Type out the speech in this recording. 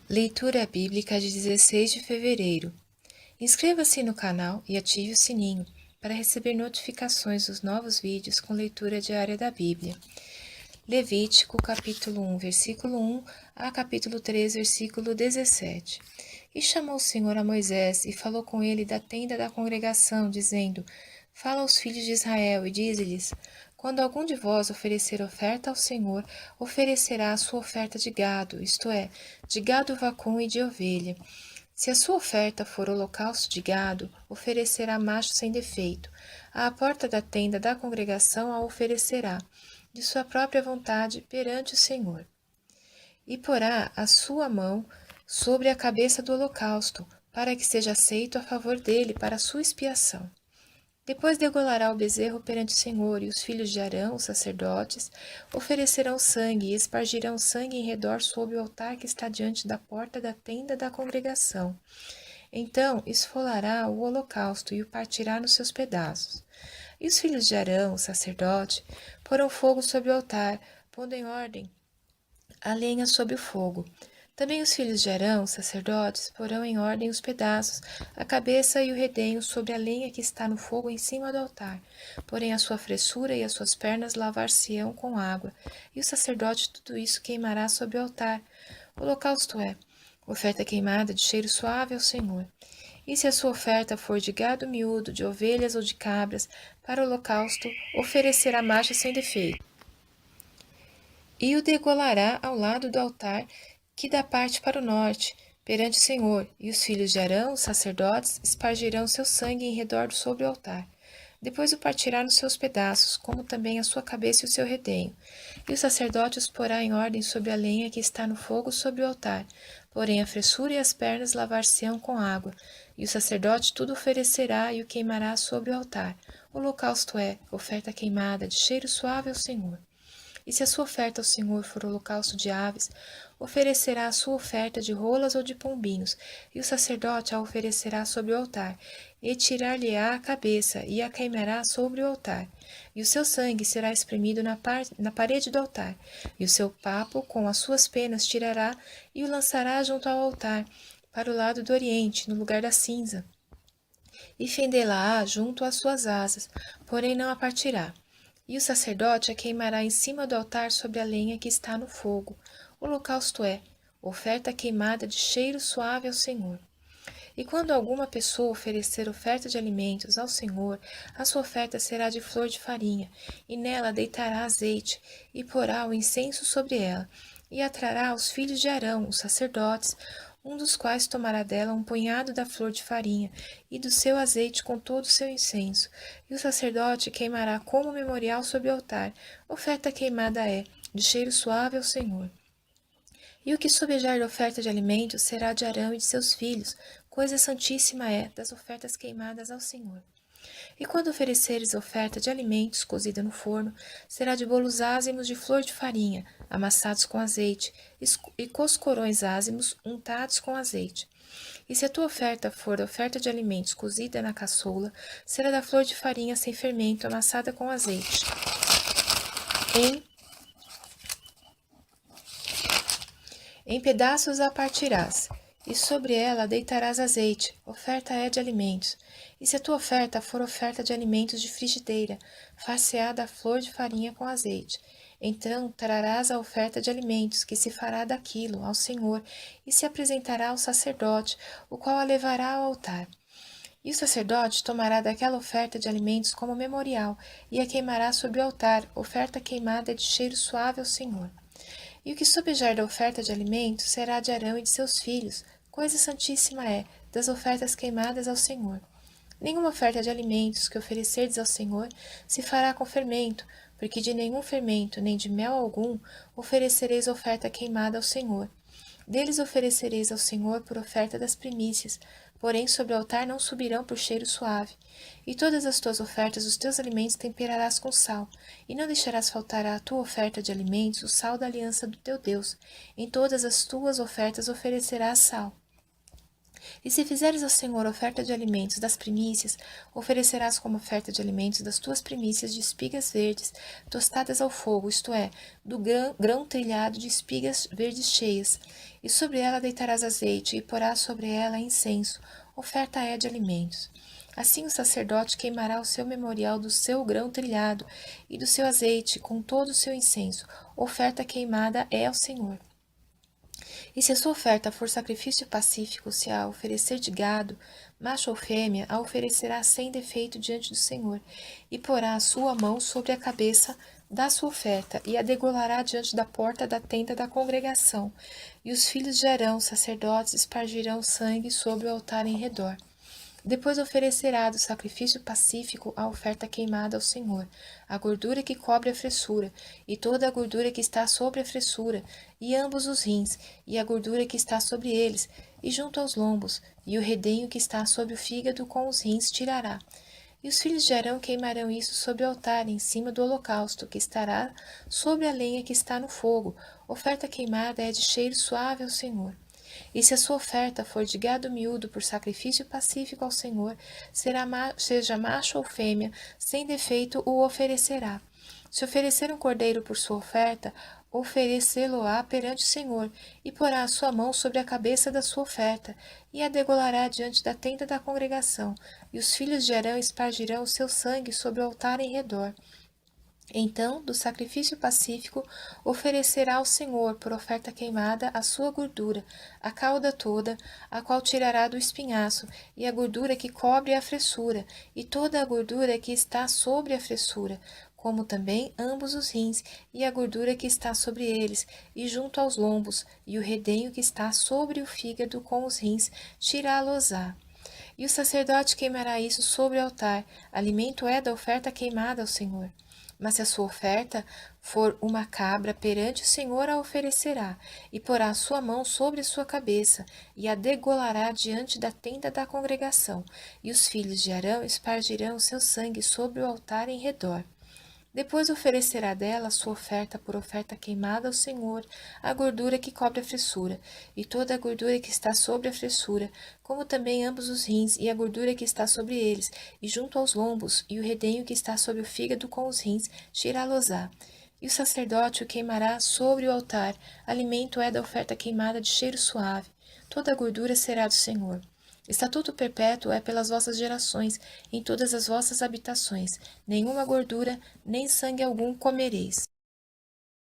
Leitura bíblica de 16 de fevereiro. Inscreva-se no canal e ative o sininho para receber notificações dos novos vídeos com leitura diária da Bíblia. Levítico, capítulo 1, versículo 1 a capítulo 3, versículo 17. E chamou o Senhor a Moisés e falou com ele da tenda da congregação, dizendo: Fala aos filhos de Israel e dize-lhes: Quando algum de vós oferecer oferta ao Senhor, oferecerá a sua oferta de gado, isto é, de gado vacum e de ovelha. Se a sua oferta for holocausto de gado, oferecerá macho sem defeito. À porta da tenda da congregação a oferecerá, de sua própria vontade, perante o Senhor. E porá a sua mão sobre a cabeça do holocausto, para que seja aceito a favor dele para a sua expiação. Depois degolará o bezerro perante o Senhor, e os filhos de Arão, os sacerdotes, oferecerão sangue e espargirão sangue em redor sobre o altar que está diante da porta da tenda da congregação. Então esfolará o holocausto e o partirá nos seus pedaços. E os filhos de Arão, o sacerdote, porão fogo sobre o altar, pondo em ordem a lenha sobre o fogo. Também os filhos de Arão, sacerdotes, porão em ordem os pedaços, a cabeça e o redenho sobre a lenha que está no fogo em cima do altar. Porém a sua fressura e as suas pernas lavar-se-ão com água, e o sacerdote tudo isso queimará sobre o altar. O holocausto é oferta queimada de cheiro suave ao Senhor. E se a sua oferta for de gado miúdo, de ovelhas ou de cabras, para o holocausto, oferecerá macho sem defeito. E o degolará ao lado do altar que dá parte para o norte, perante o Senhor, e os filhos de Arão, os sacerdotes, espargirão seu sangue em redor sobre o altar. Depois o partirá nos seus pedaços, como também a sua cabeça e o seu redenho. E o sacerdote os porá em ordem sobre a lenha que está no fogo sobre o altar. Porém a fressura e as pernas lavar-se-ão com água. E o sacerdote tudo oferecerá e o queimará sobre o altar. O holocausto é oferta queimada de cheiro suave ao Senhor. E se a sua oferta ao Senhor for holocausto de aves, oferecerá a sua oferta de rolas ou de pombinhos, e o sacerdote a oferecerá sobre o altar, e tirar-lhe-á a cabeça, e a queimará sobre o altar. E o seu sangue será espremido na parede do altar, e o seu papo com as suas penas tirará, e o lançará junto ao altar, para o lado do oriente, no lugar da cinza. E fendê-la-á junto às suas asas, porém não a partirá. E o sacerdote a queimará em cima do altar sobre a lenha que está no fogo. O holocausto é oferta queimada de cheiro suave ao Senhor. E quando alguma pessoa oferecer oferta de alimentos ao Senhor, a sua oferta será de flor de farinha, e nela deitará azeite, e porá o incenso sobre ela, e a trará aos filhos de Arão, os sacerdotes, um dos quais tomará dela um punhado da flor de farinha, e do seu azeite com todo o seu incenso, e o sacerdote queimará como memorial sobre o altar. Oferta queimada é, de cheiro suave ao Senhor. E o que sobejar da oferta de alimentos será de Arão e de seus filhos, coisa santíssima é, das ofertas queimadas ao Senhor. E quando ofereceres oferta de alimentos cozida no forno, será de bolos ázimos de flor de farinha, amassados com azeite, e coscorões ázimos untados com azeite. E se a tua oferta for oferta de alimentos cozida na caçoula, será da flor de farinha sem fermento, amassada com azeite. Em pedaços a partirás, e sobre ela deitarás azeite, oferta é de alimentos. E se a tua oferta for oferta de alimentos de frigideira, far-se-á da flor de farinha com azeite. Então trarás a oferta de alimentos, que se fará daquilo ao Senhor, e se apresentará ao sacerdote, o qual a levará ao altar. E o sacerdote tomará daquela oferta de alimentos como memorial, e a queimará sobre o altar, oferta queimada de cheiro suave ao Senhor. E o que sobejar da oferta de alimentos será de Arão e de seus filhos, coisa santíssima é, das ofertas queimadas ao Senhor. Nenhuma oferta de alimentos que oferecerdes ao Senhor se fará com fermento, porque de nenhum fermento, nem de mel algum, oferecereis oferta queimada ao Senhor. Deles oferecereis ao Senhor por oferta das primícias, porém sobre o altar não subirão por cheiro suave. E todas as tuas ofertas, os teus alimentos temperarás com sal, e não deixarás faltar à tua oferta de alimentos o sal da aliança do teu Deus. Em todas as tuas ofertas oferecerás sal. E se fizeres ao Senhor oferta de alimentos das primícias, oferecerás como oferta de alimentos das tuas primícias de espigas verdes, tostadas ao fogo, isto é, do grão trilhado de espigas verdes cheias. E sobre ela deitarás azeite, e porás sobre ela incenso, oferta é de alimentos. Assim o sacerdote queimará o seu memorial do seu grão trilhado e do seu azeite com todo o seu incenso. Oferta queimada é ao Senhor. E se a sua oferta for sacrifício pacífico, se a oferecer de gado, macho ou fêmea, a oferecerá sem defeito diante do Senhor, e porá a sua mão sobre a cabeça da sua oferta, e a degolará diante da porta da tenda da congregação. E os filhos de Arão, sacerdotes, espargirão sangue sobre o altar em redor. Depois oferecerá do sacrifício pacífico a oferta queimada ao Senhor, a gordura que cobre a fressura, e toda a gordura que está sobre a fressura, e ambos os rins, e a gordura que está sobre eles, e junto aos lombos, e o redenho que está sobre o fígado com os rins tirará. E os filhos de Arão queimarão isso sobre o altar, em cima do holocausto, que estará sobre a lenha que está no fogo. Oferta queimada é de cheiro suave ao Senhor. E se a sua oferta for de gado miúdo por sacrifício pacífico ao Senhor, seja macho ou fêmea, sem defeito o oferecerá. Se oferecer um cordeiro por sua oferta, oferecê-lo-á perante o Senhor, e porá a sua mão sobre a cabeça da sua oferta, e a degolará diante da tenda da congregação, e os filhos de Arão espargirão o seu sangue sobre o altar em redor. Então, do sacrifício pacífico, oferecerá ao Senhor por oferta queimada a sua gordura, a cauda toda, a qual tirará do espinhaço, e a gordura que cobre a fressura, e toda a gordura que está sobre a fressura, como também ambos os rins, e a gordura que está sobre eles, e junto aos lombos, e o redenho que está sobre o fígado com os rins, tirá-los-á. E o sacerdote queimará isso sobre o altar, alimento é da oferta queimada ao Senhor. Mas se a sua oferta for uma cabra, perante o Senhor a oferecerá, e porá a sua mão sobre a sua cabeça, e a degolará diante da tenda da congregação, e os filhos de Arão espargirão o seu sangue sobre o altar em redor. Depois oferecerá dela a sua oferta por oferta queimada ao Senhor, a gordura que cobre a fressura, e toda a gordura que está sobre a fressura, como também ambos os rins, e a gordura que está sobre eles, e junto aos lombos, e o redenho que está sobre o fígado com os rins, tirá-los-á. E o sacerdote o queimará sobre o altar, alimento é da oferta queimada de cheiro suave. Toda a gordura será do Senhor. Estatuto perpétuo é pelas vossas gerações, em todas as vossas habitações. Nenhuma gordura, nem sangue algum comereis.